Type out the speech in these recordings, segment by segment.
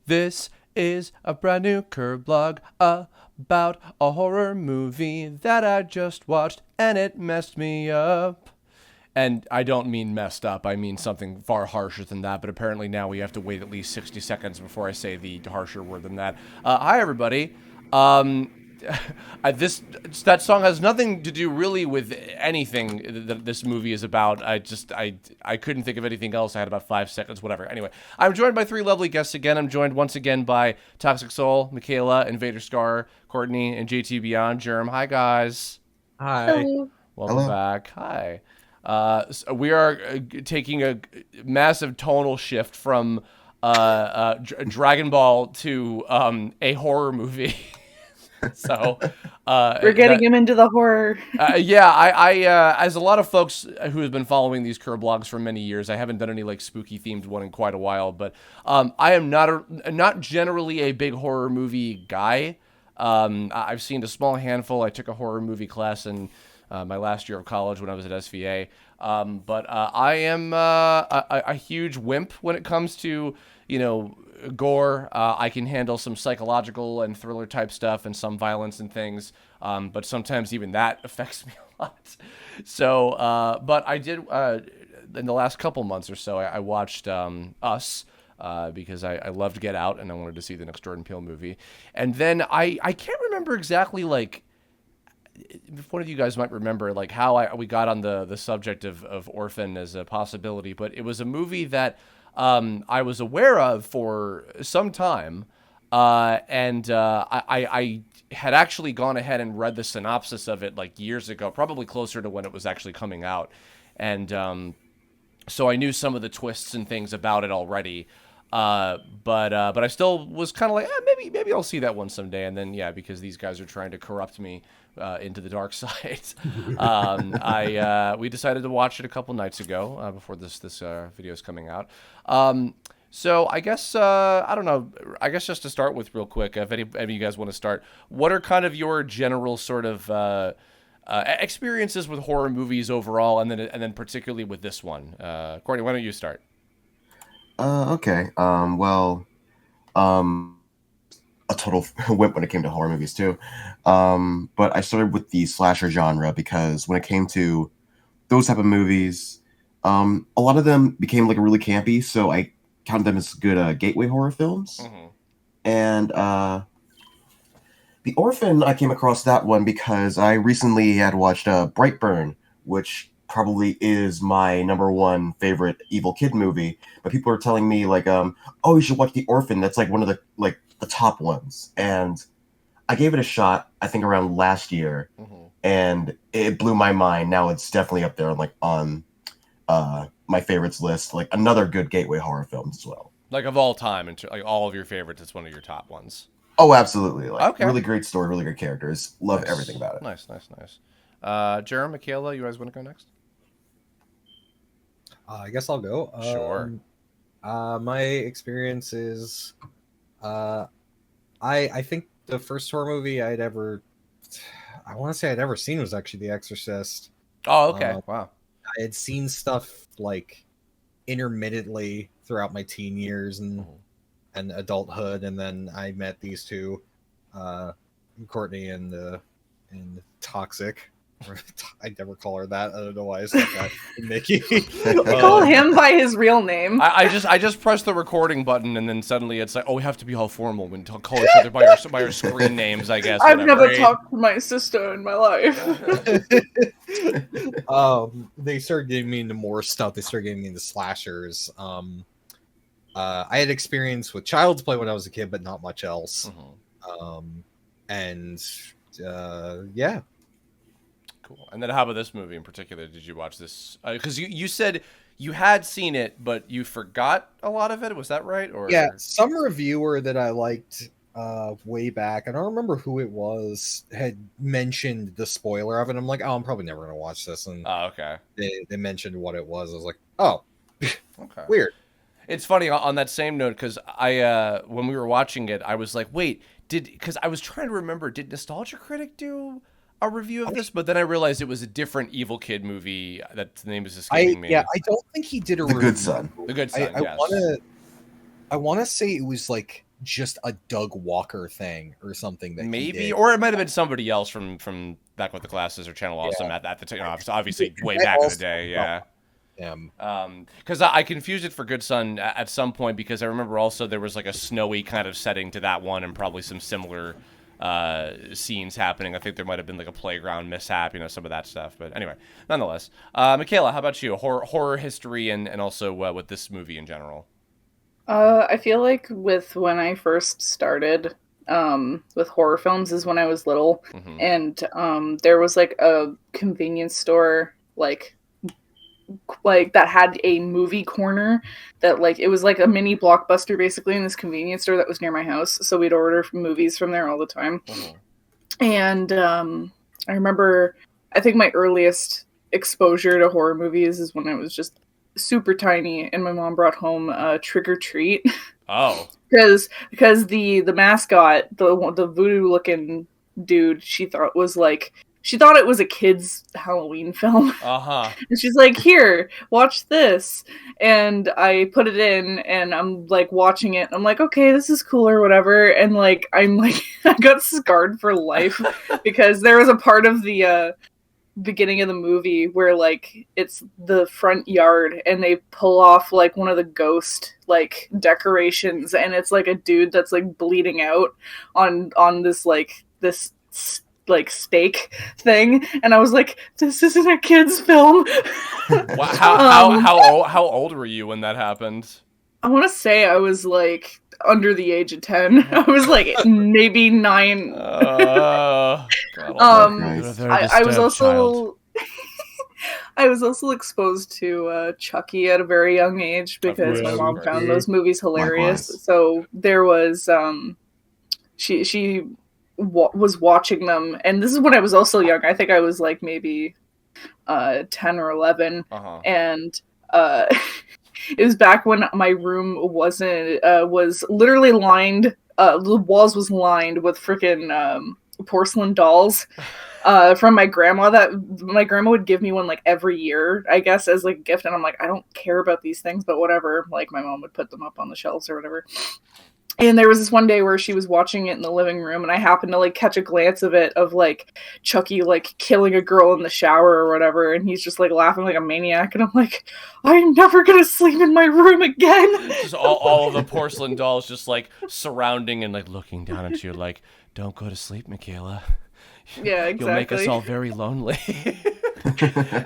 This is a brand new Kirblog about a horror movie that I just watched and it messed me up. And I don't mean messed up, I mean something far harsher than that, but apparently now we have to wait at least 60 seconds before I say the harsher word than that. Hi, everybody. Um, that song has nothing to do really with anything that this movie is about. I couldn't think of anything else. I had about 5 seconds, whatever. Anyway, I'm joined by three lovely guests again. I'm joined once again by Toxic Soul, Michaela, Invader Scar, Courtney, and JT Beyond. Germ. Hi, guys. Hi. Welcome Hello. back. Hi. So we are taking a massive tonal shift from Dragon Ball to a horror movie. So We're getting him into the horror. yeah, I as a lot of folks who have been following these Kirbllogs for many years, I haven't done any like spooky themed one in quite a while, but I am not generally a big horror movie guy. I've seen a small handful. I took a horror movie class in my last year of college when I was at SVA. But I am a huge wimp when it comes to, gore. I can handle some psychological and thriller type stuff and some violence and things. But sometimes even that affects me a lot. So, but I did, in the last couple months or so, I watched Us. Because I loved Get Out and I wanted to see the next Jordan Peele movie. And then I can't remember exactly, like, if one of you guys might remember, like, how we got on the subject of Orphan as a possibility, but it was a movie that I was aware of for some time, and I had actually gone ahead and read the synopsis of it like years ago, probably closer to when it was actually coming out, and so I knew some of the twists and things about it already. But I still was kind of like, maybe I'll see that one someday. And then, yeah, because these guys are trying to corrupt me into the dark side, we decided to watch it a couple nights ago before this video is coming out. So I guess I don't know. I guess just to start with, real quick, if any of you guys want to start, what are kind of your general sort of experiences with horror movies overall, and then particularly with this one? Courtney, why don't you start? Okay. Um, a total wimp when it came to horror movies too. But I started with the slasher genre because when it came to those type of movies, a lot of them became like really campy, so I counted them as good gateway horror films. Mm-hmm. And The Orphan, I came across that one because I recently had watched Brightburn, which probably is my number one favorite evil kid movie. But people are telling me like, oh, you should watch The Orphan. That's like one of the top ones. And I gave it a shot, I think around last year, Mm-hmm. and it blew my mind. Now it's definitely up there on my favorites list. Like another good gateway horror film as well. Like of all time, and like all of your favorites, it's one of your top ones. Oh, absolutely! Like Okay. really great story, really great characters. Love Nice. everything about it. Nice. Jerem, Michaela, you guys want to go next? I guess I'll go. Sure. My experience is, I think the first horror movie I want to say I'd ever seen was actually The Exorcist. Oh, okay. Um, Wow. I had seen stuff like intermittently throughout my teen years and adulthood, and then I met these two, Courtney and Toxic. I never call her that. I don't know why I said that. Nikki. Call him by his real name. I just pressed the recording button, and then suddenly it's like, oh, we have to be all formal and call each other by our screen names, I guess. I've whatever. never talked to my sister in my life. They started getting me into more stuff. They started getting me into slashers. I had experience with Child's Play when I was a kid, but not much else. Mm-hmm. Yeah. Cool. And then how about this movie in particular? Did you watch this? Because you said you had seen it, but you forgot a lot of it. Was that right? Or Yeah, some reviewer that I liked way back, I don't remember who it was, had mentioned the spoiler of it. I'm like, oh, I'm probably never going to watch this. And Oh, okay. they mentioned what it was. I was like, oh, Okay. weird. It's funny on that same note because I when we were watching it, I was like, wait, because I was trying to remember, did Nostalgia Critic do a review of this? But then I realized it was a different Evil Kid movie that the name is escaping me. Yeah, I don't think he did a The review. Good Son. The Good Son. I Yes. want to say it was like just a Doug Walker thing or something that he Maybe, did. or it might have been somebody else from Back with the Glasses or Channel Awesome at the time. Obviously, way back in the day, yeah. Because I confused it for Good Son at some point because I remember also there was like a snowy kind of setting to that one and probably some similar scenes happening. I think there might have been like a playground mishap, some of that stuff. But anyway, nonetheless, Michaela, how about you? Horror history and also with this movie in general. I feel like with when I first started with horror films is when I was little, and there was like a convenience store like that had a movie corner that like it was like a mini Blockbuster basically in this convenience store that was near my house. So we'd order movies from there all the time. And I remember, I think my earliest exposure to horror movies is when I was just super tiny and my mom brought home Trick or Treat. Oh. because the mascot, the voodoo looking dude, she thought it was a kid's Halloween film. And she's like, here, watch this. And I put it in and I'm like watching it. I'm like, okay, this is cool or whatever. And like, I'm like, I got scarred for life because there was a part of the beginning of the movie where like it's the front yard and they pull off like one of the ghost like decorations and it's like a dude that's like bleeding out on this steak thing, and I was like, this isn't a kid's film. How old were you when that happened? I want to say I was like under the age of 10. I was like maybe 9. God, I was also I was also exposed to Chucky at a very young age because my mom found those movies hilarious. Likewise. So there was she was watching them, and this is when I was also young. I think I was like maybe 10 or 11, and it was back when my room was literally lined. The walls was lined with freaking porcelain dolls from my grandma. That my grandma would give me one like every year, I guess, as like a gift. And I'm like, I don't care about these things, but whatever. Like my mom would put them up on the shelves or whatever. And there was this one day where she was watching it in the living room, and I happened to like catch a glance of it of like Chucky like killing a girl in the shower or whatever, and he's just like laughing like a maniac, and I'm like, I'm never gonna sleep in my room again. Just all of the porcelain dolls just like surrounding and like looking down at you like, don't go to sleep, Michaela. Yeah, exactly. You'll make us all very lonely.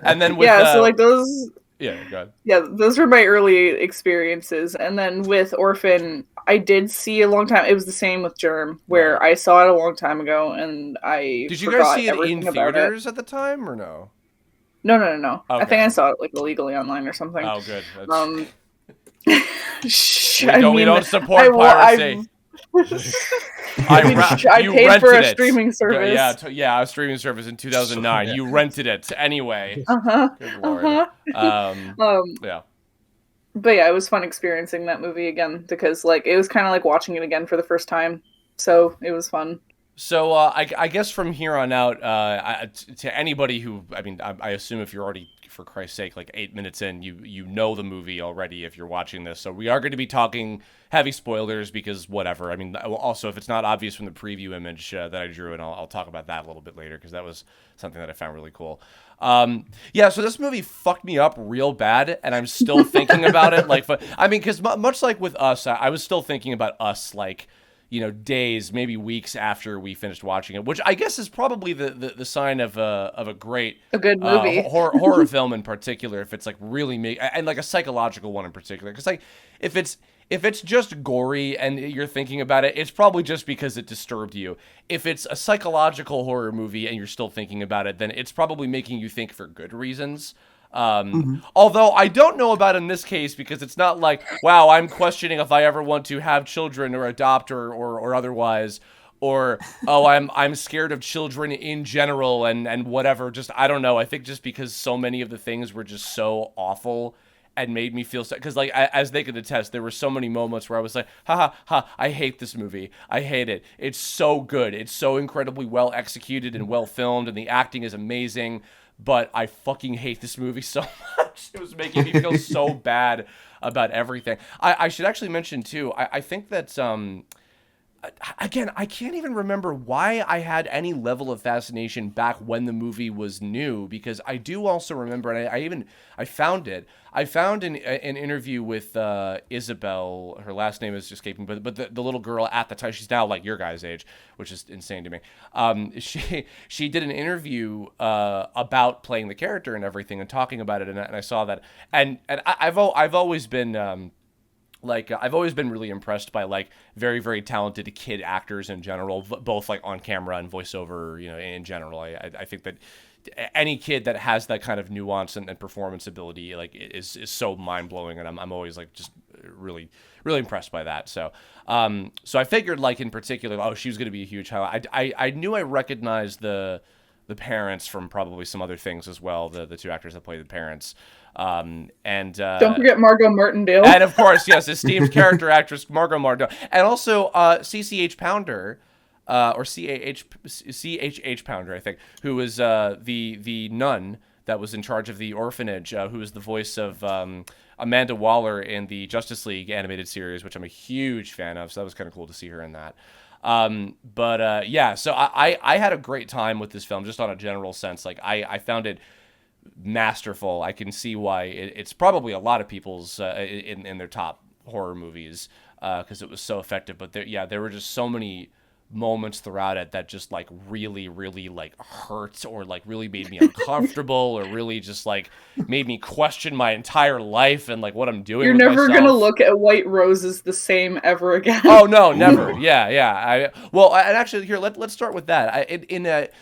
And then with so like those. Yeah, go ahead. Yeah, those were my early experiences. And then with Orphan, I did see a long time. It was the same with Germ, where I saw it a long time ago, and I Did you guys see it in theaters at the time, or no? No. Okay. I think I saw it like illegally online or something. Oh, good. We don't support piracy. I paid for a streaming service. A streaming service in 2009. You rented it anyway. Good Lord. Yeah. But yeah, it was fun experiencing that movie again because like it was kind of like watching it again for the first time. So it was fun. So I guess from here on out, to anybody who, I assume if you're already, for Christ's sake, like 8 minutes in, you know the movie already if you're watching this. So we are going to be talking heavy spoilers because whatever. Also, if it's not obvious from the preview image that I drew, and I'll talk about that a little bit later because that was something that I found really cool. So this movie fucked me up real bad, and I'm still thinking about it. Because much like with Us, I was still thinking about Us, like, days, maybe weeks after we finished watching it, which I guess is probably the sign of a good movie, horror film in particular. If it's like really and like a psychological one in particular, because like if it's just gory and you're thinking about it, it's probably just because it disturbed you. If it's a psychological horror movie and you're still thinking about it, then it's probably making you think for good reasons. Although I don't know about in this case because it's not like, wow, I'm questioning if I ever want to have children or adopt or otherwise, or I'm scared of children in general and whatever. Just I don't know. I think just because so many of the things were just so awful and made me feel so, because like as they could attest, there were so many moments where I was like, I hate this movie. I hate it. It's so good. It's so incredibly well executed and well filmed, and the acting is amazing. But I fucking hate this movie so much. It was making me feel so bad about everything. I should actually mention, too, I think that again, I can't even remember why I had any level of fascination back when the movie was new, because I do also remember, and I found it. I found an interview with Isabel. Her last name is escaping, but the little girl at the time, she's now like your guys' age, which is insane to me. She did an interview about playing the character and everything, and talking about it, and I saw that, and I've always been. I've always been really impressed by like very, very talented kid actors in general, both like on camera and voiceover, in general. I think that any kid that has that kind of nuance and performance ability like is so mind blowing, and I'm always like just really, really impressed by that. So I figured like in particular, oh, she was going to be a huge highlight. I knew I recognized the parents from probably some other things as well. The two actors that play the parents. And don't forget Margot Martindale, and of course, yes, esteemed character actress Margot Martindale, and also CCH Pounder, or CHH Pounder, I think, who was the nun that was in charge of the orphanage, who was the voice of Amanda Waller in the Justice League animated series, which I'm a huge fan of. So that was kind of cool to see her in that. Yeah, so I had a great time with this film, just on a general sense. Like I found it masterful. I can see why it's probably a lot of people's in their top horror movies, because it was so effective. But there were just so many moments throughout it that just like really, really like hurt, or like really made me uncomfortable, or really just like made me question my entire life and like what I'm doing. You're with never myself. gonna look at White Roses the same ever again. Oh no, never. Yeah. And actually, here let's start with that.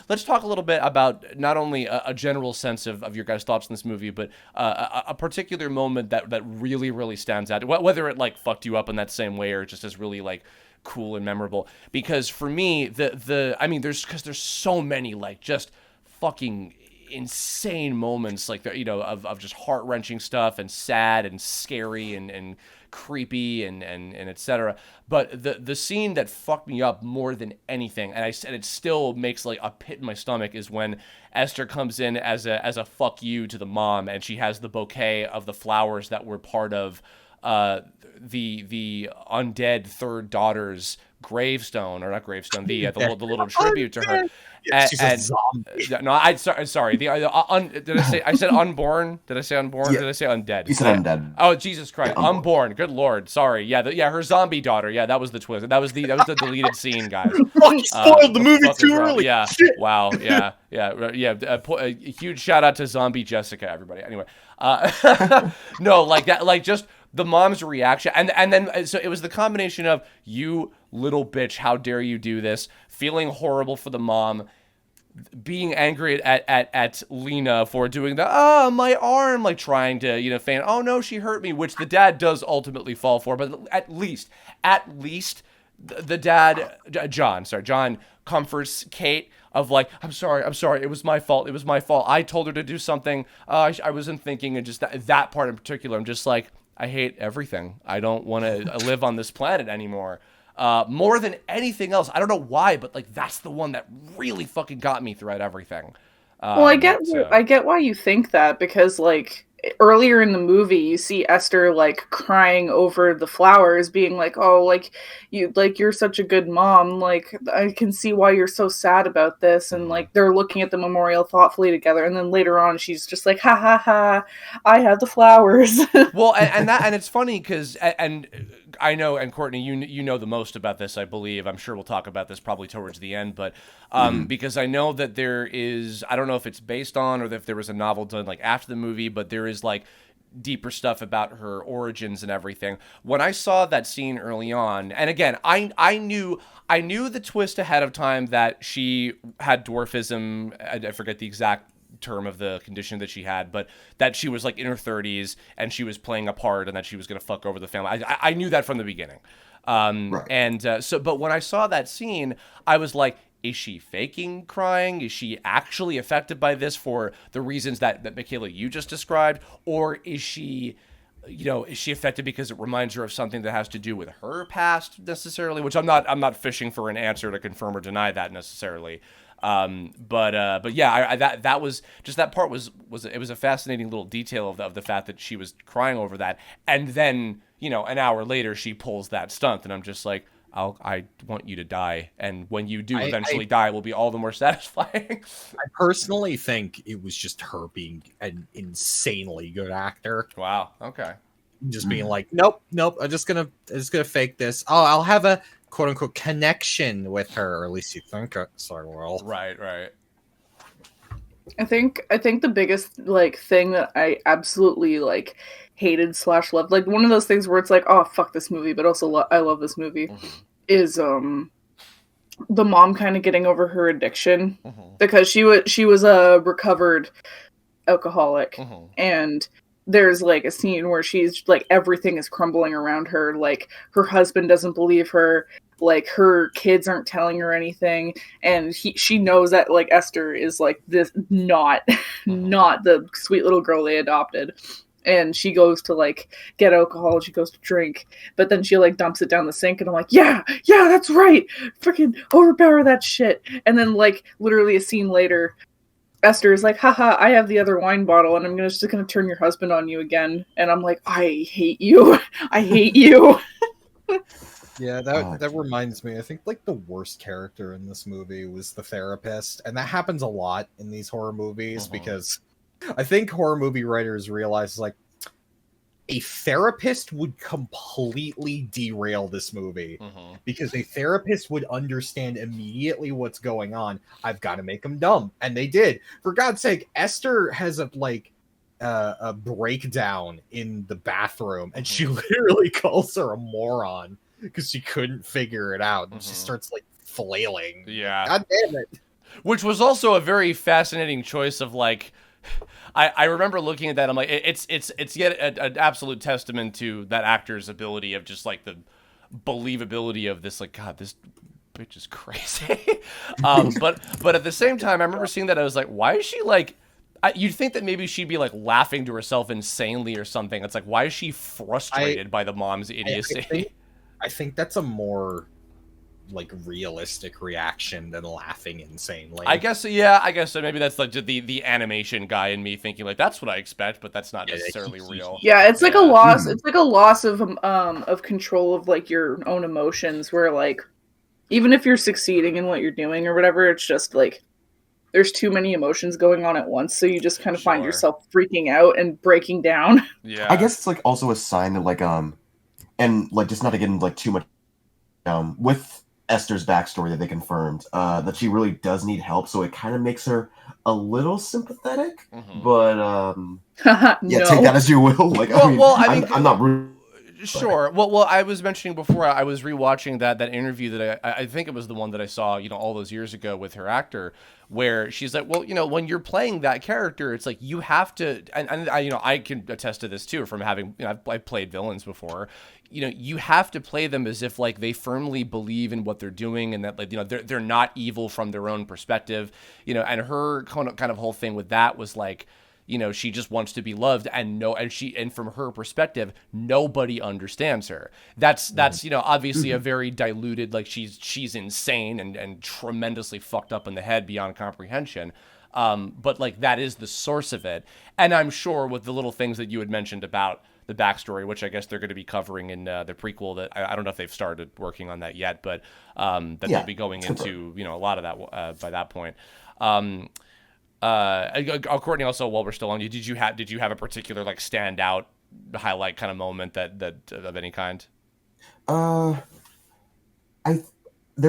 Let's talk a little bit about not only a general sense of your guys' thoughts on this movie, but a particular moment that really, really stands out. Whether it like fucked you up in that same way, or just as really like cool and memorable. Because for me, there's so many like just fucking insane moments, like of just heart-wrenching stuff, and sad and scary and creepy and etc. But the scene that fucked me up more than anything, and it still makes like a pit in my stomach, is when Esther comes in as a fuck you to the mom, and she has the bouquet of the flowers that were part of the undead third daughter's gravestone, or not gravestone, the little tribute to her. She's a zombie. No, sorry. Did I say? I said unborn. Did I say unborn? Yeah. Did I say undead? You said undead. Oh, Jesus Christ! Yeah, unborn. Good Lord. Sorry. Yeah. Her zombie daughter. Yeah, that was the twist. That was the deleted scene, guys. Fucking spoiled the movie too early. Yeah. Shit. Wow. Yeah. A huge shout out to Zombie Jessica, everybody. Anyway. No, like that. Like just the mom's reaction, and then so it was the combination of, you little bitch, how dare you do this, feeling horrible for the mom, being angry at Lena for doing the my arm, like trying to feign, oh no, she hurt me, which the dad does ultimately fall for, but at least the dad, John comforts Kate of like, I'm sorry, it was my fault, I told her to do something, I wasn't thinking, and just that part in particular, I'm just like, I hate everything. I don't want to live on this planet anymore. More than anything else. I don't know why, but like that's the one that really fucking got me throughout everything. Well, I get why you think that, because like earlier in the movie you see Esther like crying over the flowers, being like, oh, like you're such a good mom, like I can see why you're so sad about this, and like they're looking at the memorial thoughtfully together, and then later on she's just like, ha ha ha, I have the flowers. Well, and it's funny because, and I know, and Courtney, you know the most about this, I believe. I'm sure we'll talk about this probably towards the end, but because I know that there is, I don't know if it's based on, or if there was a novel done like after the movie, but there is like deeper stuff about her origins and everything. When I saw that scene early on, and again, I knew the twist ahead of time that she had dwarfism. I forget the exact term of the condition that she had, but that she was like in her 30s and she was playing a part, and that she was going to fuck over the family. I knew that from the beginning. Right. And but when I saw that scene, I was like, is she faking crying? Is she actually affected by this for the reasons that Michaela, you just described? Or is she, is she affected because it reminds her of something that has to do with her past necessarily? Which I'm not fishing for an answer to confirm or deny that necessarily. But yeah, that was just, that part was it was a fascinating little detail of the fact that she was crying over that, and then an hour later she pulls that stunt, and I'm just like, I want you to die, and when you do eventually die, it will be all the more satisfying. I personally think it was just her being an insanely good actor. Wow. Okay. Just being like, nope, I'm just gonna fake this. Oh, I'll have a quote unquote connection with her, or at least you think so. Well, Right. I think the biggest like thing that I absolutely like hated / loved, like one of those things where it's like, oh fuck this movie, but also I love this movie, is the mom kind of getting over her addiction, because she was a recovered alcoholic, and there's like a scene where she's like, everything is crumbling around her, like her husband doesn't believe her, like her kids aren't telling her anything, and she knows that like Esther is like this not the sweet little girl they adopted, and she goes to like get alcohol, she goes to drink, but then she like dumps it down the sink, and I'm like, yeah, that's right, freaking overpower that shit. And then like literally a scene later, Esther is like, haha, I have the other wine bottle, and I'm just gonna turn your husband on you again. And I'm like, I hate you. I hate you. Yeah, that reminds me. I think like the worst character in this movie was the therapist, and that happens a lot in these horror movies because I think horror movie writers realize like a therapist would completely derail this movie because a therapist would understand immediately what's going on. I've got to make them dumb, and they did. For God's sake, Esther has a breakdown in the bathroom, and she literally calls her a moron because she couldn't figure it out, and she starts like flailing. Yeah, God damn it. Which was also a very fascinating choice of like. I remember looking at that. I'm like, it's yet an absolute testament to that actor's ability of just like the believability of this. Like, God, this bitch is crazy. But at the same time, I remember seeing that. I was like, why is she like? You'd think that maybe she'd be like laughing to herself insanely or something. It's like, why is she frustrated by the mom's idiocy? I think that's a more like realistic reaction than laughing insanely. I guess so. Maybe that's like the animation guy in me thinking like that's what I expect, but that's not necessarily real. Yeah, it's like a loss. It's like a loss of control of like your own emotions, where like even if you're succeeding in what you're doing or whatever, it's just like there's too many emotions going on at once, so you just kind of find yourself freaking out and breaking down. Yeah, I guess it's like also a sign that like and like just not to get into like too much with Esther's backstory that they confirmed that she really does need help, so it kind of makes her a little sympathetic. But yeah, take that as you will. Like, I mean, I'm not rude. Sure. Well, I was mentioning before, I was rewatching that interview that I think it was the one that I saw, all those years ago with her actor, where she's like, well, when you're playing that character, it's like you have to, and I can attest to this too from having, I've played villains before. You have to play them as if like they firmly believe in what they're doing, and that like they're not evil from their own perspective. And her kind of whole thing with that was like, she just wants to be loved, and from her perspective, nobody understands her. That's obviously a very diluted, like she's insane and tremendously fucked up in the head beyond comprehension. But like that is the source of it, and I'm sure with the little things that you had mentioned about the backstory, which I guess they're going to be covering in the prequel. That I don't know if they've started working on that yet, but they'll be going into a lot of that by that point. Courtney, also while we're still on you, did you have a particular like standout highlight kind of moment that of any kind? There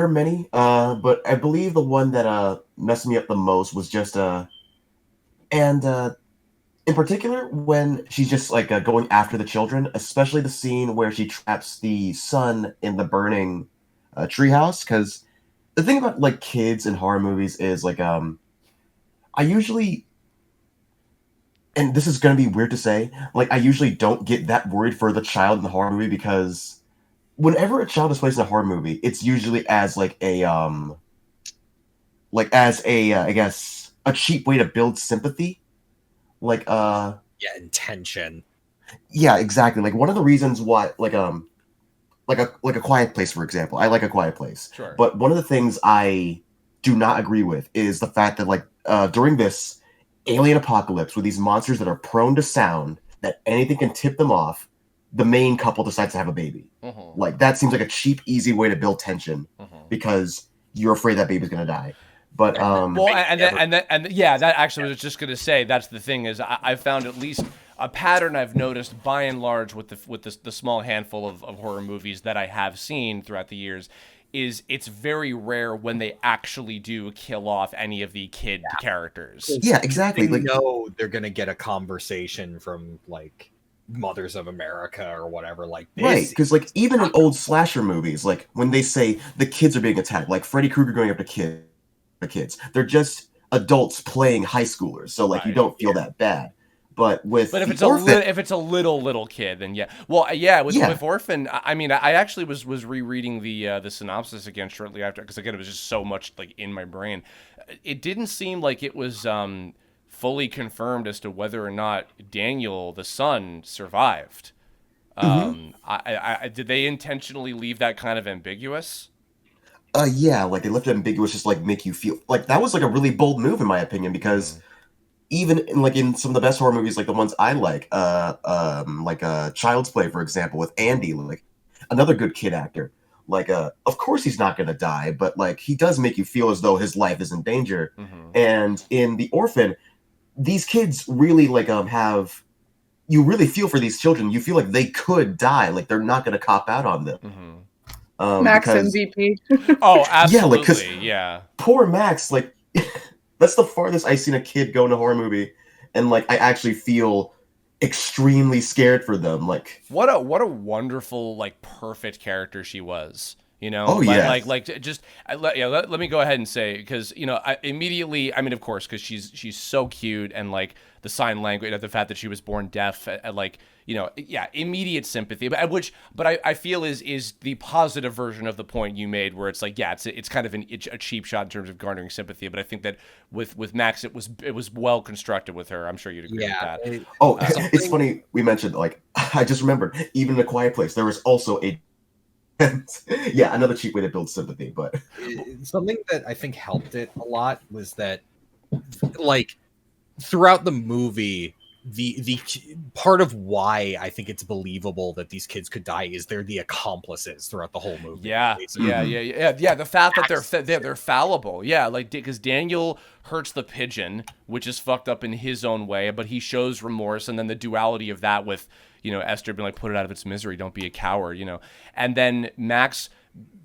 are many, but I believe the one that messed me up the most was just in particular when she's just like going after the children, especially the scene where she traps the son in the burning treehouse. Because the thing about like kids in horror movies is like I usually, and this is going to be weird to say, like I usually don't get that worried for the child in the horror movie, because whenever a child is placed in a horror movie, it's usually as like a I guess a cheap way to build sympathy. Like intention. Yeah, exactly. Like one of the reasons why like a Quiet Place, for example. I like A Quiet Place. Sure. But one of the things I do not agree with is the fact that like during this alien apocalypse with these monsters that are prone to sound, that anything can tip them off, the main couple decides to have a baby. Like that seems like a cheap, easy way to build tension because you're afraid that baby's gonna die. But yeah, that actually was just gonna say that's the thing is I found at least a pattern I've noticed by and large with the small handful of horror movies that I have seen throughout the years is it's very rare when they actually do kill off any of the kid characters. Yeah, exactly. They know they're gonna get a conversation from like Mothers of America or whatever, like this. Right, because like even in old slasher movies, like when they say the kids are being attacked, like Freddy Krueger going after kids, they're just adults playing high schoolers, so like you don't feel that bad. But if it's a little kid, then yeah. Well, yeah, with Orphan, I mean, I actually was rereading the synopsis again shortly after because again it was just so much like in my brain. It didn't seem like it was fully confirmed as to whether or not Daniel, the son, survived. Did they intentionally leave that kind of ambiguous? Yeah, like they left it ambiguous, just like make you feel like that was like a really bold move in my opinion because even in some of the best horror movies, like the ones I like Child's Play, for example, with Andy, like another good kid actor. Like, of course he's not gonna die, but like he does make you feel as though his life is in danger. And in The Orphan, these kids really you really feel for these children. You feel like they could die, like they're not gonna cop out on them. Max MVP. Oh, absolutely, yeah. Poor Max, like. That's the farthest I've seen a kid go in a horror movie, and like I actually feel extremely scared for them. Like what a wonderful, like perfect character she was. You know, let me go ahead and say because immediately, I mean, of course, because she's so cute and like the sign language, the fact that she was born deaf, immediate sympathy. But I feel is the positive version of the point you made, where it's like, yeah, it's kind of a cheap shot in terms of garnering sympathy. But I think that with Max, it was well constructed with her. I'm sure you'd agree with that. It's funny we mentioned like I just remembered even in A Quiet Place there was also a. Yeah, another cheap way to build sympathy, but something that I think helped it a lot was that, like, throughout the movie, the part of why I think it's believable that these kids could die is they're the accomplices throughout the whole movie. Yeah. The fact that they're fallible. Yeah, like because Daniel hurts the pigeon, which is fucked up in his own way, but he shows remorse, and then the duality of that with Esther being like, put it out of its misery, don't be a coward, and then Max,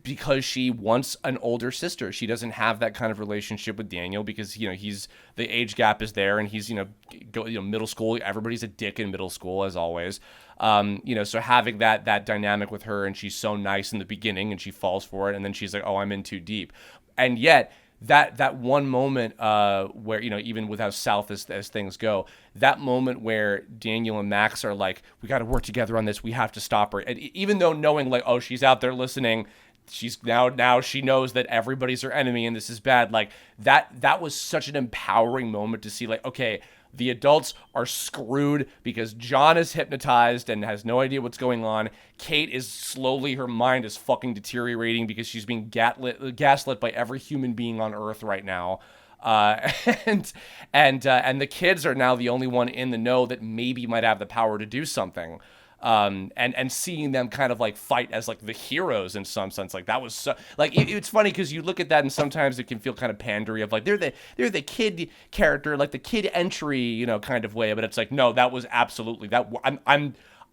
because she wants an older sister, she doesn't have that kind of relationship with Daniel because he's the age gap is there, and he's middle school. Everybody's a dick in middle school as always. So having that dynamic with her, and she's so nice in the beginning, and she falls for it, and then she's like, oh, I'm in too deep, and yet. That one moment where even with how south as things go, that moment where Daniel and Max are like, we got to work together on this, we have to stop her, and even though knowing like, oh, she's out there listening, she's now she knows that everybody's her enemy and this is bad, like that was such an empowering moment to see, like, okay, the adults are screwed because John is hypnotized and has no idea what's going on. Kate is slowly, her mind is fucking deteriorating because she's being gaslit by every human being on Earth right now. And the kids are now the only one in the know that maybe might have the power to do something. And seeing them kind of like fight as like the heroes in some sense, like that was so, like it's funny because you look at that and sometimes it can feel kind of pandery of like they're the kid character, like the kid entry, kind of way, but it's like no, that was absolutely that.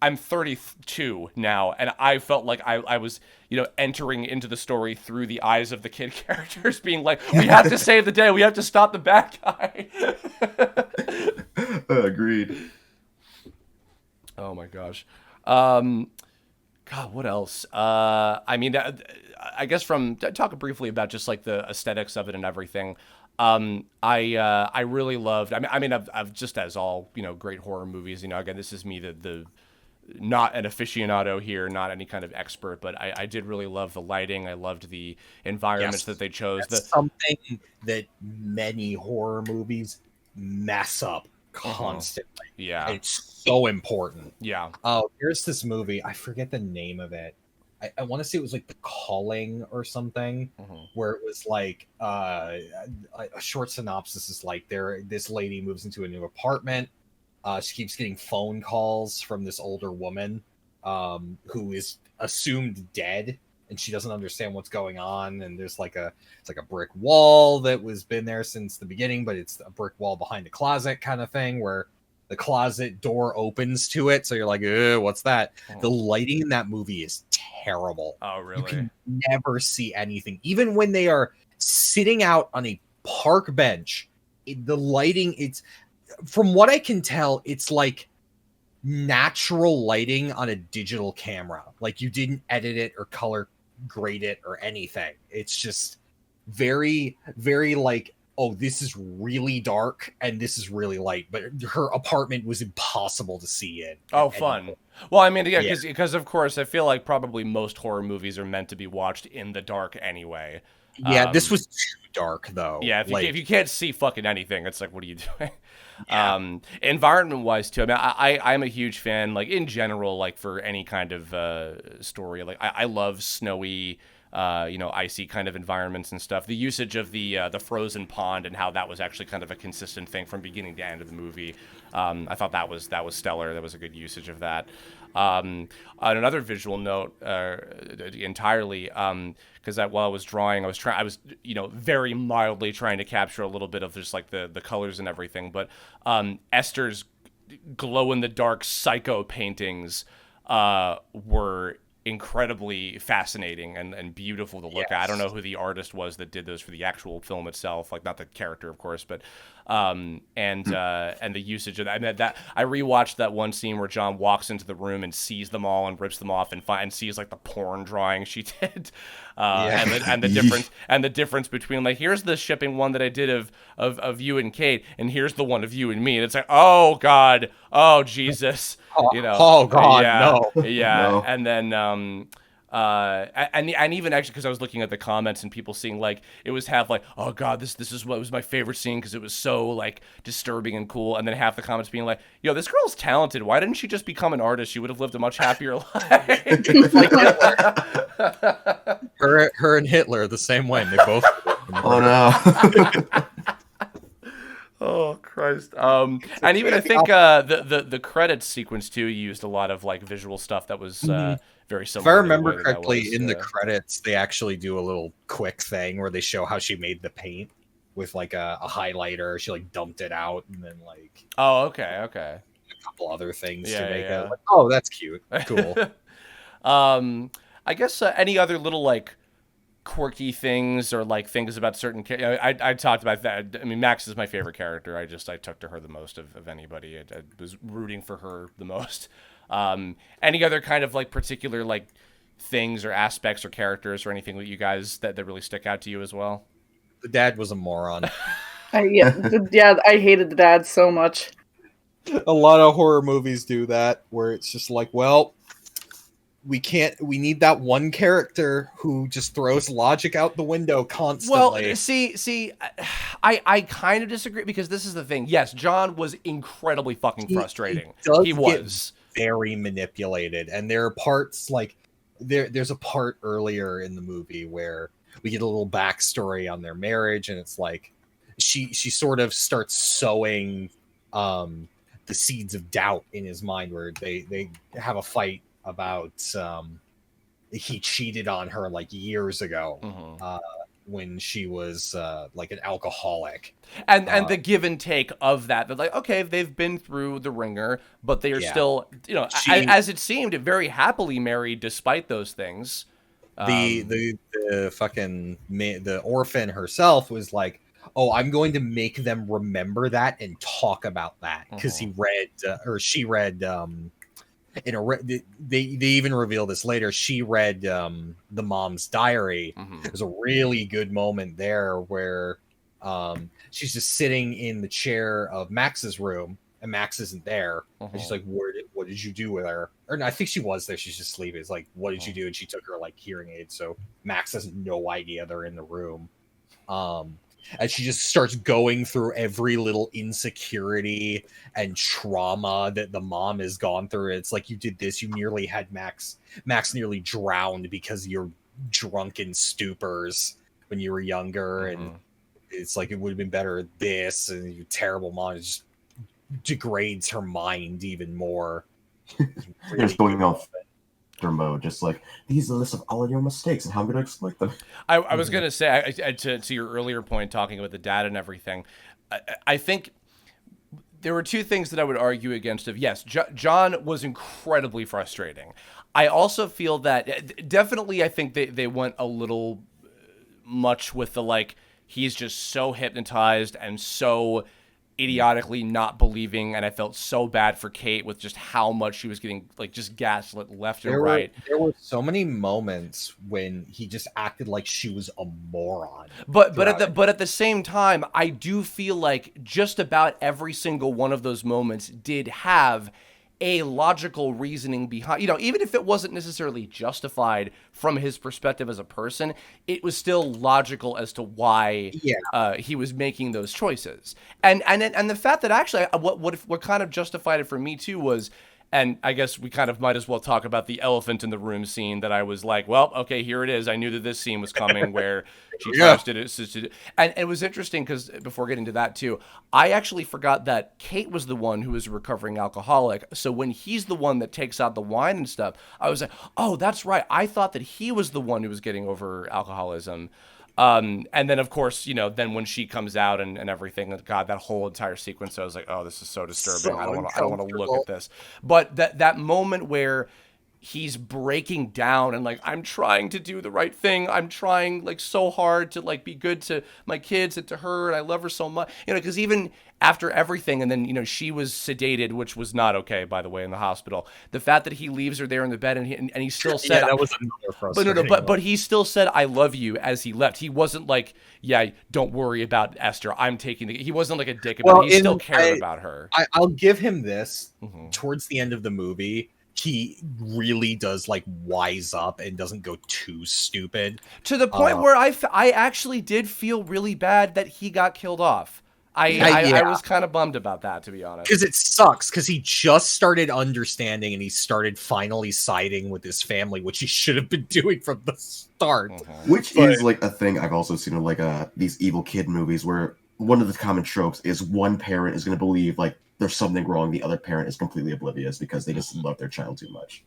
I'm 32 now, and I felt like I was entering into the story through the eyes of the kid characters, being like, we have to save the day, we have to stop the bad guy. Agreed. Oh my gosh. God, what else? I mean, I guess from talking briefly about just like the aesthetics of it and everything. I really loved. I mean, I've just as all great horror movies. Again, this is me the not an aficionado here, not any kind of expert, but I did really love the lighting. I loved the environments that they chose. That's something that many horror movies mess up constantly. Yeah, it's so important. Yeah. Oh, here's this movie. I forget the name of it. I want to say it was like The Calling or something, where it was like a short synopsis is like this lady moves into a new apartment. She keeps getting phone calls from this older woman who is assumed dead, and she doesn't understand what's going on. And there's like it's like a brick wall that was been there since the beginning, but it's a brick wall behind a closet kind of thing where the closet door opens to it. So you're like, what's that? Oh. The lighting in that movie is terrible. Oh, really? You can never see anything. Even when they are sitting out on a park bench, the lighting, it's, from what I can tell, it's like natural lighting on a digital camera. Like you didn't edit it or color grade it or anything. It's just very, very like, oh, this is really dark and this is really light. But her apartment was impossible to see in. Oh, fun. Well, I mean, yeah, because of course, I feel like probably most horror movies are meant to be watched in the dark anyway. Yeah, this was too dark, though. Yeah, if you can't see fucking anything, it's like, what are you doing? Yeah. Environment-wise, too, I mean, I'm a huge fan, like, in general, like, for any kind of story. Like, I love snowy, icy kind of environments and stuff. The usage of the frozen pond and how that was actually kind of a consistent thing from beginning to end of the movie. I thought that was stellar. That was a good usage of that. On another visual note, entirely, because while I was drawing, I was very mildly trying to capture a little bit of just like the colors and everything. But Esther's glow in the dark psycho paintings were incredibly fascinating and beautiful to look at. I don't know who the artist was that did those for the actual film itself, like not the character, of course, but and the usage of that. I mean, that I rewatched that one scene where John walks into the room and sees them all and rips them off and sees like the porn drawing she did, and the difference between like, here's the shipping one that I did of you and Kate, and here's the one of you and me, and it's like, oh God, oh Jesus. Oh God, no. Yeah, no. and then and even actually, because I was looking at the comments and people seeing like it was half like, oh God, this is what was my favorite scene because it was so like disturbing and cool, and then half the comments being like, yo, this girl's talented. Why didn't she just become an artist? She would have lived a much happier life. Like Hitler. Her and Hitler the same way. And they both. Oh no. Oh Christ! And even I think the credits sequence too used a lot of like visual stuff that was very similar. If I remember correctly, in the credits they actually do a little quick thing where they show how she made the paint with like a highlighter. She like dumped it out and then like. Oh, okay. A couple other things to make it. Like, oh, that's cute. Cool. I guess any other little like quirky things or like things about certain I talked about that. I mean, Max is my favorite character. I took to her the most of anybody. I was rooting for her the most. Any other kind of like particular like things or aspects or characters or anything that you guys that really stick out to you as well? The dad was a moron. I hated the dad so much. A lot of horror movies do that where it's just like, well, we need that one character who just throws logic out the window constantly. Well, see, I kind of disagree because this is the thing. Yes, John was incredibly fucking frustrating. He was very manipulated, and there are parts like there's a part earlier in the movie where we get a little backstory on their marriage, and it's like she sort of starts sowing the seeds of doubt in his mind, where they have a fight about he cheated on her like years ago when she was like an alcoholic, and the give and take of that. They're like, okay, they've been through the ringer, but they are still, as it seemed, very happily married despite those things. The orphan herself was like, oh, I'm going to make them remember that and talk about that because she read they even reveal this later. She read the mom's diary. There's a really good moment there where she's just sitting in the chair of Max's room and Max isn't there. And she's like, what did you do with her? Or no, I think she was there. She's just sleeping. It's like, what did you do? And she took her like hearing aids. So Max has no idea they're in the room. And she just starts going through every little insecurity and trauma that the mom has gone through. It's like, you did this. You nearly had Max nearly drowned because of your drunken stupors when you were younger. And it's like, it would have been better this. And your terrible mom just degrades her mind even more. Really just going off Lecter mode, just like, these are the list of all of your mistakes and how I'm going to exploit them. I was going to say, to your earlier point, talking about the dad and everything, I think there were two things that I would argue against. Yes, John was incredibly frustrating. I also feel that, definitely, I think they went a little much with the, like, he's just so hypnotized and so idiotically not believing, and I felt so bad for Kate with just how much she was getting, like, just gaslit left and right. There were so many moments when he just acted like she was a moron. But at the same time, I do feel like just about every single one of those moments did have a logical reasoning behind, even if it wasn't necessarily justified from his perspective as a person, it was still logical as to why he was making those choices. And the fact that actually what kind of justified it for me too was, and I guess we kind of might as well talk about the elephant in the room scene that I was like, well, okay, here it is. I knew that this scene was coming where she tries to, and it was interesting because before getting to that too, I actually forgot that Kate was the one who was a recovering alcoholic. So when he's the one that takes out the wine and stuff, I was like, oh, that's right. I thought that he was the one who was getting over alcoholism. And then of course, then when she comes out and everything, God, that whole entire sequence, I was like, oh, this is so disturbing. So I don't want to look at this. But that moment where he's breaking down and like, I'm trying to do the right thing. I'm trying like so hard to like be good to my kids and to her. And I love her so much, because even after everything, and then, she was sedated, which was not okay, by the way, in the hospital. The fact that he leaves her there in the bed and he still said, that was another frustrating but he still said, I love you as he left. He wasn't like, yeah, don't worry about Esther. I'm taking he wasn't like a dick about it. He still cared about her. I'll give him this. Towards the end of the movie, he really does like wise up and doesn't go too stupid. To the point where I actually did feel really bad that he got killed off. I was kind of bummed about that, to be honest. Because it sucks, because he just started understanding and he started finally siding with his family, which he should have been doing from the start. Which is like a thing I've also seen in like these evil kid movies where one of the common tropes is one parent is going to believe like there's something wrong, the other parent is completely oblivious because they just love their child too much.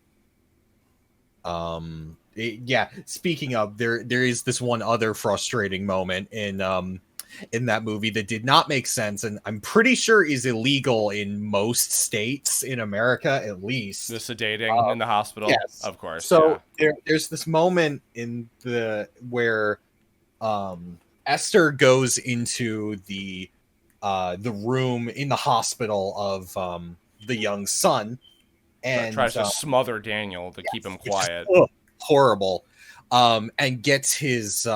Speaking of, there is this one other frustrating moment in that movie that did not make sense, and I'm pretty sure is illegal in most states in America, at least. The sedating in the hospital, yes. Of course. So there's this moment where Esther goes into the room in the hospital of the young son, and tries to smother Daniel to keep him quiet. Horrible, and gets his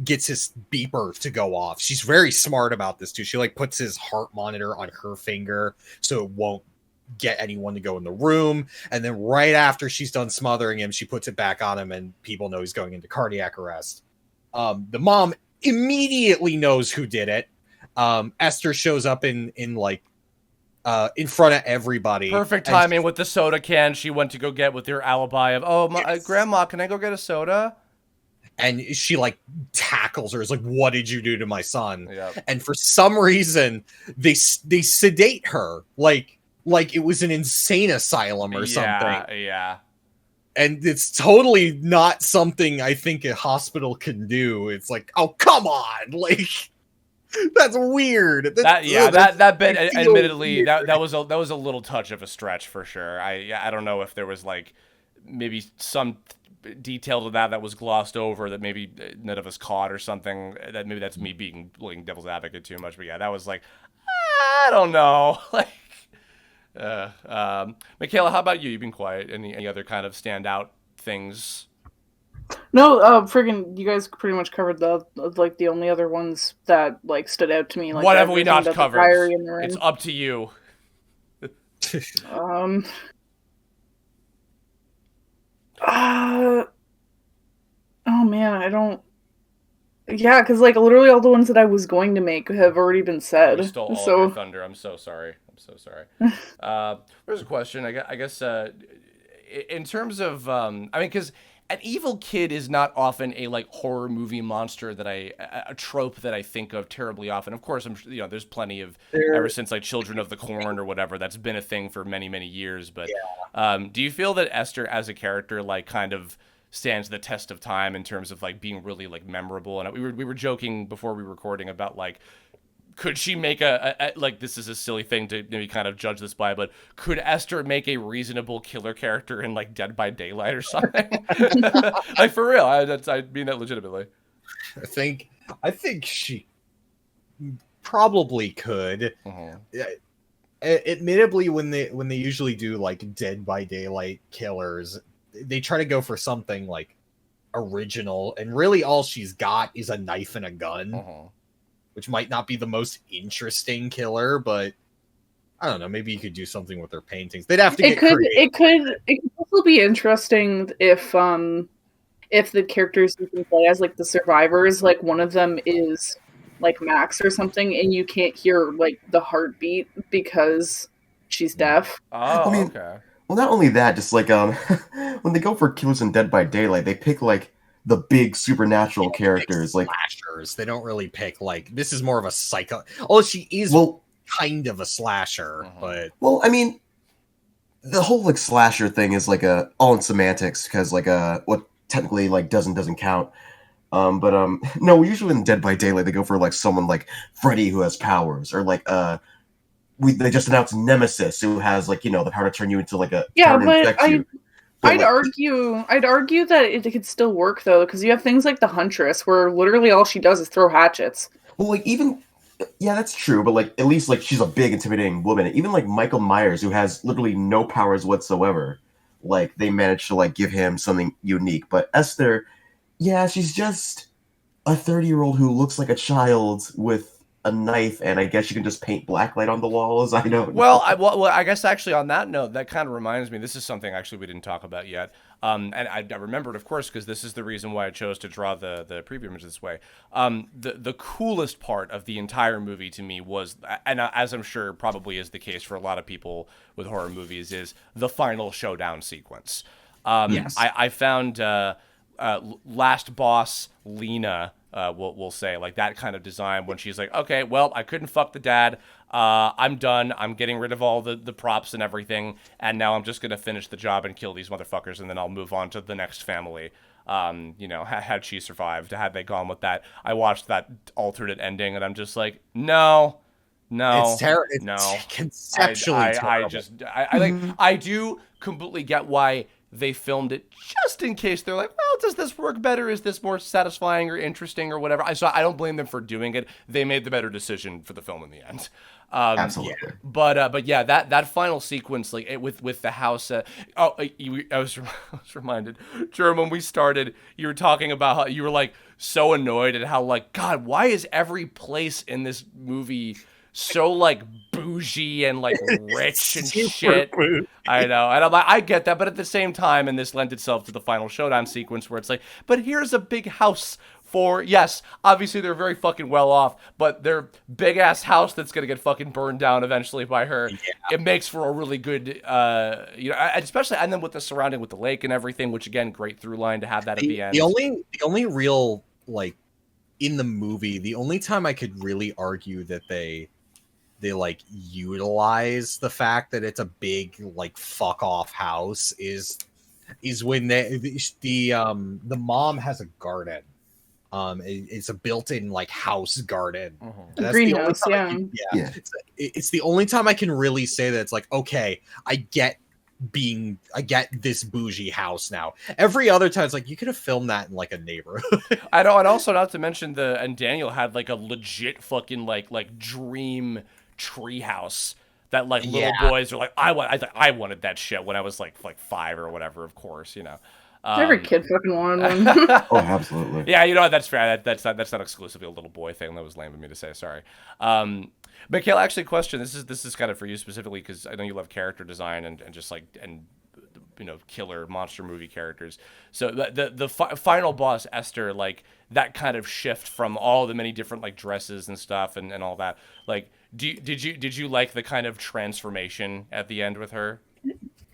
gets his beeper to go off. She's very smart about this too. She like puts his heart monitor on her finger so it won't get anyone to go in the room. And then right after she's done smothering him, she puts it back on him and people know he's going into cardiac arrest. The mom immediately knows who did it. Esther shows up in front of everybody. Perfect timing with the soda can she went to go get with her alibi of, Grandma, can I go get a soda? And she like tackles her. Is like, what did you do to my son? Yep. And for some reason, they sedate her like it was an insane asylum or something. Yeah. And it's totally not something I think a hospital can do. It's like, oh come on, like that's weird. That bit, admittedly, that was a little touch of a stretch for sure. I don't know if there was like maybe some detail to that was glossed over that maybe none of us caught or something. That maybe that's me being devil's advocate too much. But yeah, that was like, I don't know. Like, Michaela, how about you? You've been quiet. Any other kind of standout things? No, friggin', you guys pretty much covered the only other ones that like stood out to me. Like, what have we not covered? It's up to you. Oh man, I don't. Yeah, because like literally all the ones that I was going to make have already been said. You stole all of your thunder. I'm so sorry. There's a question. I guess in terms of, because an evil kid is not often a like horror movie monster that a trope that I think of terribly often. Of course, there's plenty of ever since like Children of the Corn or whatever, that's been a thing for many, many years. But do you feel that Esther as a character like kind of stands the test of time in terms of like being really like memorable? And we were joking before we were recording about like, could she make a like, this is a silly thing to maybe kind of judge this by, but could Esther make a reasonable killer character in like Dead by Daylight or something? Like for real, I mean that legitimately. I think she probably could. Admittedly, when they usually do like Dead by Daylight killers, they try to go for something like original, and really all she's got is a knife and a gun. Which might not be the most interesting killer, but I don't know. Maybe you could do something with their paintings. They'd have to get creative. It could also be interesting if the characters you can play as like the survivors, like one of them is like Max or something, and you can't hear like the heartbeat because she's deaf. Oh, okay. Well, not only that, just like when they go for killers in Dead by Daylight, they pick like the big supernatural characters, like slashers. They don't really pick like, this is more of a psycho. Oh, she is kind of a slasher, but I mean, the whole like slasher thing is like all in semantics, because like what technically like doesn't count. No, usually in Dead by Daylight they go for like someone like Freddy who has powers, or like they just announced Nemesis who has like, the power to turn you into like a I'd argue that it could still work though, because you have things like the Huntress, where literally all she does is throw hatchets. Well, like that's true, but like at least like she's a big, intimidating woman. Even like Michael Myers, who has literally no powers whatsoever, like they managed to like give him something unique. But Esther, she's just a 30-year-old who looks like a child with a knife, and I guess you can just paint blacklight on the walls. I don't know. Well, I guess actually on that note, that kind of reminds me, this is something actually we didn't talk about yet. And I remembered, of course, because this is the reason why I chose to draw the preview image this way. The coolest part of the entire movie to me was, and as I'm sure probably is the case for a lot of people with horror movies, is the final showdown sequence. Yes. I found last boss Lena, we'll say, like that kind of design, when she's like, okay, well, I couldn't fuck the dad. I'm done. I'm getting rid of all the props and everything, and now I'm just going to finish the job and kill these motherfuckers, and then I'll move on to the next family. Had she survived, had they gone with that. I watched that alternate ending, and I'm just like, no. It's terrible. No. Conceptually terrible. I do completely get why they filmed it, just in case they're like, well, does this work better? Is this more satisfying or interesting or whatever? So I don't blame them for doing it. They made the better decision for the film in the end. Absolutely. But yeah, that final sequence, like with the house. I was reminded, Jerome, when we started, you were talking about how you were like so annoyed at how like, God, why is every place in this movie so like bougie and like rich and shit? Bougie. I know, and I'm like, I get that, but at the same time, and this lent itself to the final showdown sequence where it's like, but here's a big house for, yes, obviously they're very fucking well off, but their big ass house that's gonna get fucking burned down eventually by her. It makes for a really good, especially, and then with the surrounding with the lake and everything, which again, great through line to have that at the end. The only real like in the movie, the only time I could really argue that they like utilize the fact that it's a big like fuck off house is when the mom has a garden. It's a built-in like house garden. Greenhouse, It's the only time I can really say that it's like, okay, I get this bougie house now. Every other time it's like, you could have filmed that in like a neighborhood. I know, and also not to mention and Daniel had like a legit fucking like dream treehouse that like little boys are like, I wanted that shit when I was like 5 or whatever, of course, every kid fucking wanted one. Oh, absolutely. Yeah, that's fair. That's not exclusively a little boy thing. That was lame of me to say. Sorry. Mikhail, actually, question. This is kind of for you specifically, because I know you love character design and just like killer monster movie characters. So the final boss Esther, like that kind of shift from all the many different like dresses and stuff and all that. Like, did you like the kind of transformation at the end with her?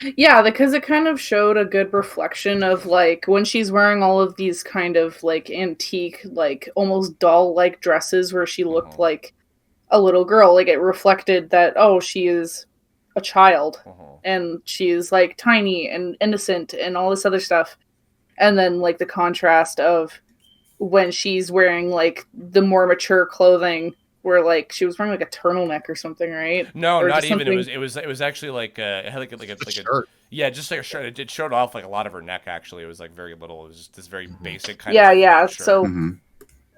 Yeah, because it kind of showed a good reflection of like when she's wearing all of these kind of like antique, like almost doll-like dresses where she looked like a little girl. Like it reflected that, oh, she is a child and she is like tiny and innocent and all this other stuff. And then like the contrast of when she's wearing like the more mature clothing where like she was wearing like a turtleneck or something, right? No, Or not just even. something. It was actually like it had like a Shirt. yeah, just like a shirt. It showed off like a lot of her neck. Actually, it was like very little. It was just this very basic kind Yeah, of yeah. white shirt. So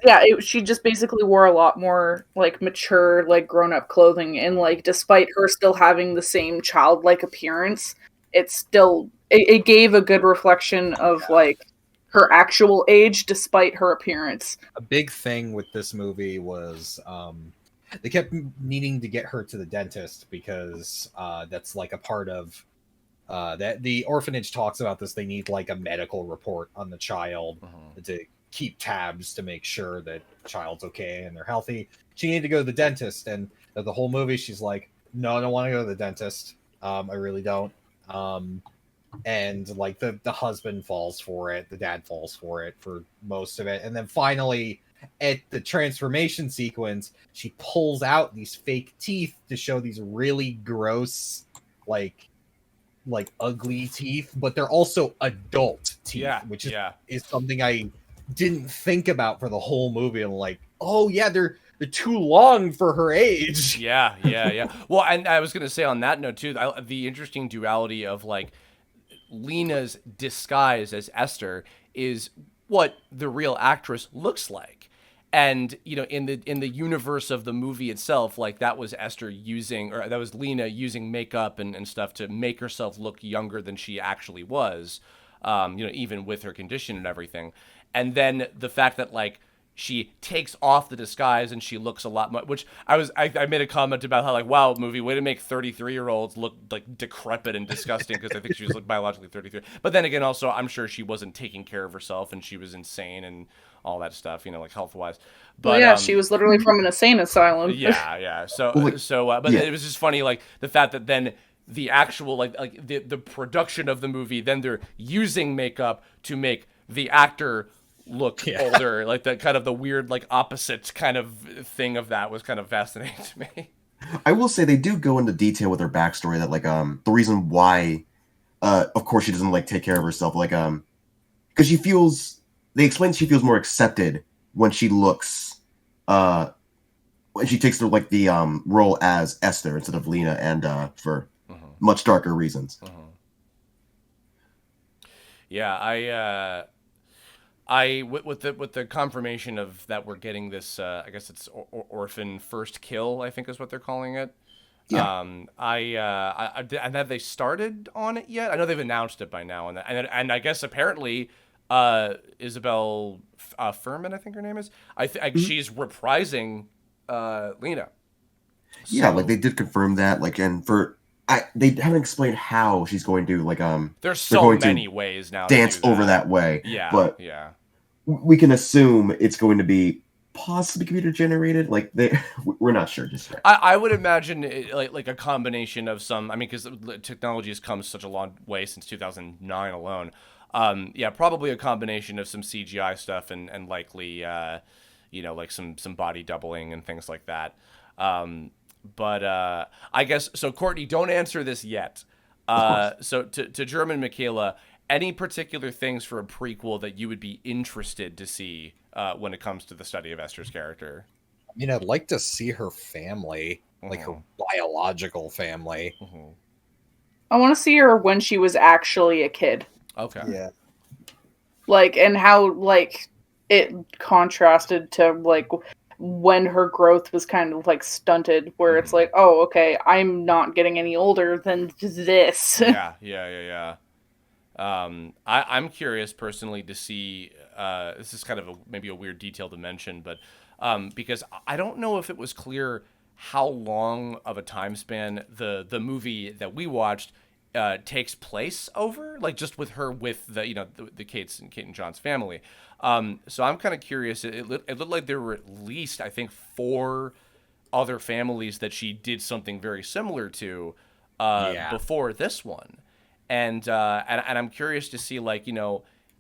yeah, she just basically wore a lot more like mature, like grown up clothing, and like despite her still having the same childlike appearance, it gave a good reflection of like her actual age despite her appearance. A big thing with this movie was they kept needing to get her to the dentist because that's like a part of that the orphanage talks about this. They need like a medical report on the child to keep tabs to make sure that the child's okay and they're healthy. She needed to go to the dentist, and the whole movie she's like, "No, I don't want to go to the dentist. I really don't." And like the husband falls for it, the dad falls for it for most of it, and then finally at the transformation sequence she pulls out these fake teeth to show these really gross like ugly teeth, but they're also adult teeth, which is something I didn't think about for the whole movie. I'm like, oh yeah, they're too long for her age. Yeah. Well, and I was gonna say on that note too, the interesting duality of like Lena's disguise as Esther is what the real actress looks like. And you know, in the universe of the movie itself, like that was Esther using, or that was Lena using makeup and stuff to make herself look younger than she actually was. You know, even with her condition and everything. And then the fact that like she takes off the disguise and she looks a lot more, which I made a comment about how like, wow, movie, way to make 33-year-olds look like decrepit and disgusting, because I think she was like biologically 33. But then again, also I'm sure she wasn't taking care of herself and she was insane and all that stuff, you know, like health wise. But well, yeah, she was literally from an insane asylum. Yeah. But it was just funny, like the fact that then the actual like the production of the movie, then they're using makeup to make the actor look older, like the kind of the weird like opposite kind of thing of that was kind of fascinating to me. I will say they do go into detail with her backstory that like the reason why of course she doesn't like take care of herself, like because they explain she feels more accepted when she looks when she takes the role as Esther instead of Lena, and for much darker reasons. Yeah, with the confirmation of that we're getting this, I guess it's Orphan First Kill, I think is what they're calling it. Yeah. And have they started on it yet? I know they've announced it by now, and I guess apparently Isabel Furman, I think her name is. She's reprising Lena. Yeah, like they did confirm that, like, and they haven't explained how she's going to like There's so many ways now dance over that way. Yeah, but we can assume it's going to be possibly computer generated. Like we're not sure just yet. I would imagine like a combination of some. I mean, because technology has come such a long way since 2009 alone. Yeah, probably a combination of some CGI stuff and likely you know, like some body doubling and things like that. But I guess so. Courtney, don't answer this yet. So to German Michaela, any particular things for a prequel that you would be interested to see when it comes to the study of Esther's character? I mean, I'd like to see her family, like her biological family. I want to see her when she was actually a kid. Okay. Yeah. Like, and how like it contrasted to like when her growth was kind of like stunted, where it's like, oh, okay, I'm not getting any older than this. Yeah. I'm curious personally to see. This is kind of maybe a weird detail to mention, but because I don't know if it was clear how long of a time span the movie that we watched takes place over, like just with her with the Kate and John's family. So I'm kind of curious. It looked like there were at least, I think, 4 other families that she did something very similar to before this one. and I'm curious to see, like,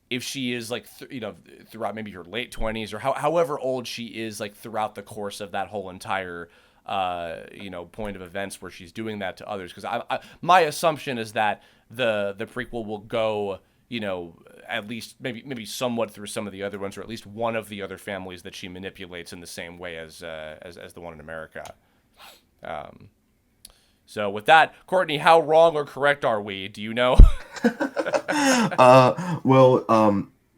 if she is like throughout maybe her late 20s or however old she is, like throughout the course of that whole entire point of events where she's doing that to others. Because my assumption is that the prequel will go, at least maybe somewhat through some of the other ones, or at least one of the other families that she manipulates in the same way as the one in America. So with that, Courtney, how wrong or correct are we? Do you know?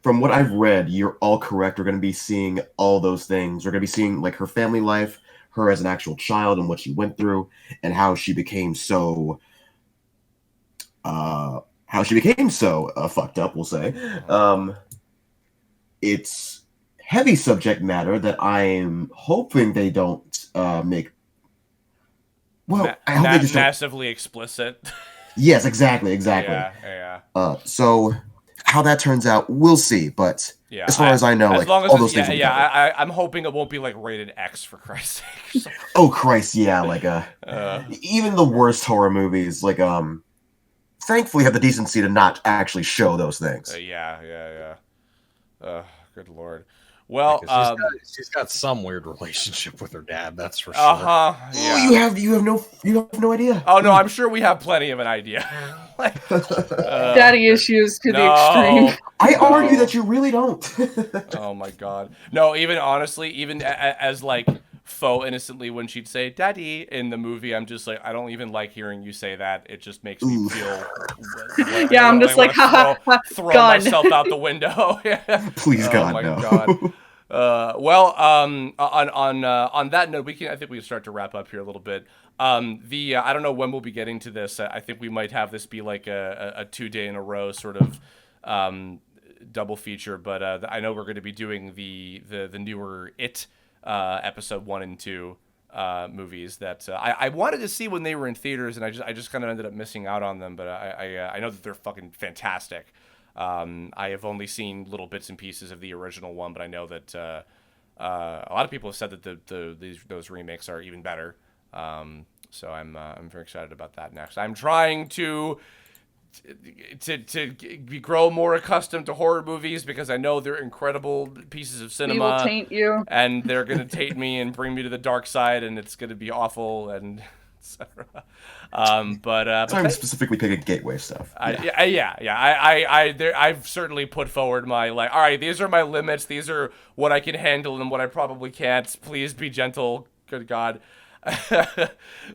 From what I've read, you're all correct. We're going to be seeing all those things. We're going to be seeing like her family life, her as an actual child and what she went through, and how she became so fucked up, we'll say. It's heavy subject matter that I am hoping they don't make. Well, I hope they just massively explicit. Yes, exactly. Yeah. So how that turns out, we'll see. But as far as I know, like all those things. I'm hoping it won't be like rated X, for Christ's sake. Oh Christ, yeah. Like even the worst horror movies, like thankfully have the decency to not actually show those things. Yeah. Good Lord. Well, she's got some weird relationship with her dad. That's for sure. Yeah. Oh, you have no idea. Oh no, I'm sure we have plenty of an idea. Daddy issues to the extreme. I argue that you really don't. Oh my God. No, even honestly, even as like faux innocently when she'd say "Daddy" in the movie, I'm just like, I don't even like hearing you say that. It just makes me feel. Yeah, I'm just like, throw myself out the window. Please, God, oh my no. God. On that note, I think we can start to wrap up here a little bit. I don't know when we'll be getting to this. I think we might have this be like a 2-day in a row sort of double feature, but I know we're going to be doing the newer It episode 1 and 2 movies that I wanted to see when they were in theaters, and I just kind of ended up missing out on them. But I know that they're fucking fantastic. I have only seen little bits and pieces of the original one, but I know that a lot of people have said that those remakes are even better. So I'm very excited about that next. I'm trying to grow more accustomed to horror movies because I know they're incredible pieces of cinema. They will taint you, and they're gonna taint me and bring me to the dark side, and it's gonna be awful and etc. I'm specifically picking gateway stuff. I've certainly put forward my all right, these are my limits. These are what I can handle and what I probably can't. Please be gentle. Good God.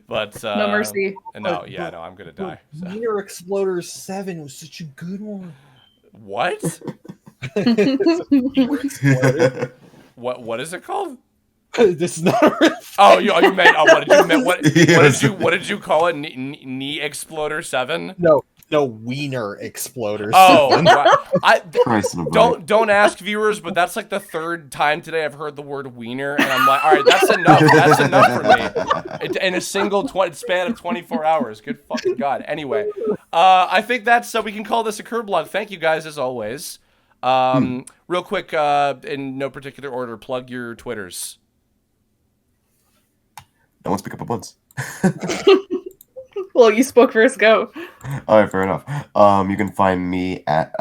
But no mercy. No, I'm gonna die. So. Wiener Exploder 7 was such a good one. What? What is it called? This is not a real thing. Oh, you meant what did you call it? Knee Exploder 7? No, Wiener Exploder 7. Oh, don't ask viewers, but that's like the third time today I've heard the word wiener, and I'm like, all right, that's enough. That's enough for me. In a single span of 24 hours. Good fucking God. Anyway, I think that's we can call this a Kirblog. Thank you guys as always. Real quick, in no particular order, plug your Twitters. No one's pick up at once. Well, you spoke first. Go. All right, fair enough. You can find me at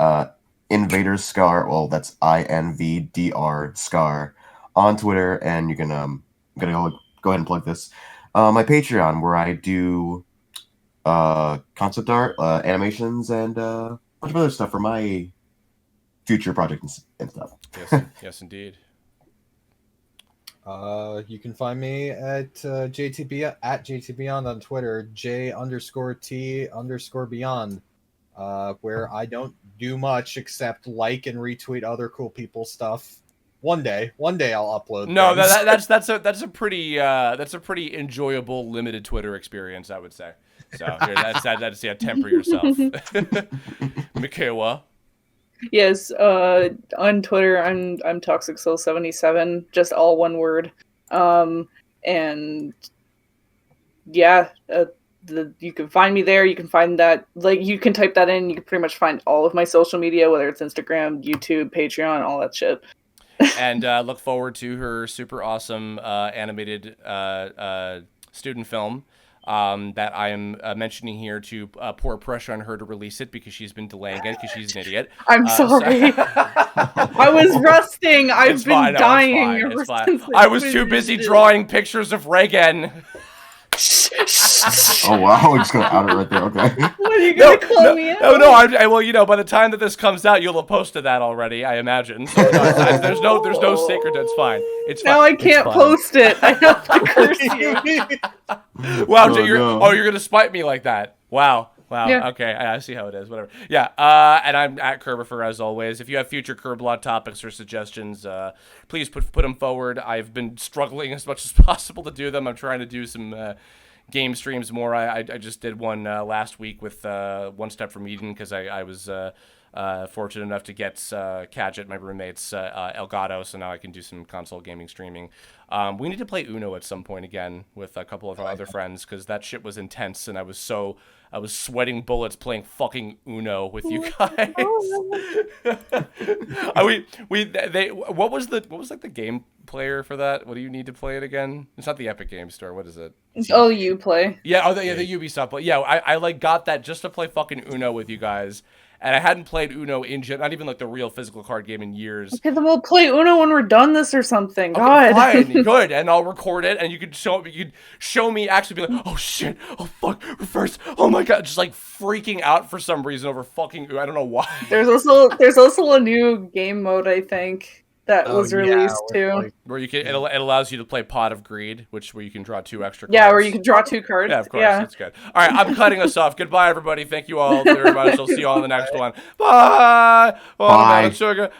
Invader Scar. Well, that's INVDR Scar on Twitter, and you can I'm gonna go ahead and plug this. My Patreon, where I do concept art, animations, and a bunch of other stuff for my future projects and stuff. Yes, indeed. You can find me at JTBeyond on Twitter, J_T_Beyond, where I don't do much except like and retweet other cool people's stuff. One day I'll upload. No, that's a pretty enjoyable limited Twitter experience, I would say. So that's temper yourself. Mikaela. Yes, on Twitter I'm ToxicSoul77, just all one word. And yeah, you can find me there. You can find that, you can type that in. You can pretty much find all of my social media, whether it's Instagram, YouTube, Patreon, all that shit. And look forward to her super awesome animated student film. that I am mentioning here to pour pressure on her to release it because she's been delaying it because she's an idiot. I'm sorry. I was rusting. I've been dying ever since. I was too busy drawing pictures of Reagan. Oh wow, we're just gonna out it right there. Okay. What are you gonna call me out? No. Well, by the time that this comes out, you'll have posted that already, I imagine. So there's no sacred. It's fine. It's fine. Now I can't post it. I have to curse you. Wow, you're gonna spite me like that? Wow. Yeah. Okay, I see how it is. Whatever. Yeah. And I'm at Kerbifer as always. If you have future Kerblog topics or suggestions, please put them forward. I've been struggling as much as possible to do them. I'm trying to do some game streams more. I just did one last week with One Step from Eden because I was fortunate enough to get Kadget, my roommate's Elgato, so now I can do some console gaming streaming. We need to play Uno at some point again with a couple of our other friends because that shit was intense and I was sweating bullets playing fucking Uno with you guys. What was like the game player for that? What do you need to play it again? It's not the Epic Game Store. What is it? Oh, you play. Yeah. The Ubisoft play. Yeah. I like got that just to play fucking Uno with you guys. And I hadn't played Uno not even like the real physical card game in years. Okay, then we'll play Uno when we're done this or something. Okay, God. fine, good. And I'll record it, and you could show me actually be like, oh shit, oh fuck, reverse, oh my god, just like freaking out for some reason over fucking Uno. I don't know why. There's also a new game mode, I think, that was released too. Where you can it allows you to play Pot of Greed, where you can draw 2 extra cards. Yeah, where you can draw 2 cards. Yeah, of course, that's good. All right, I'm cutting us off. Goodbye, everybody. Thank you all very much. I'll see you all in the next one. Bye. Bye. Sugar.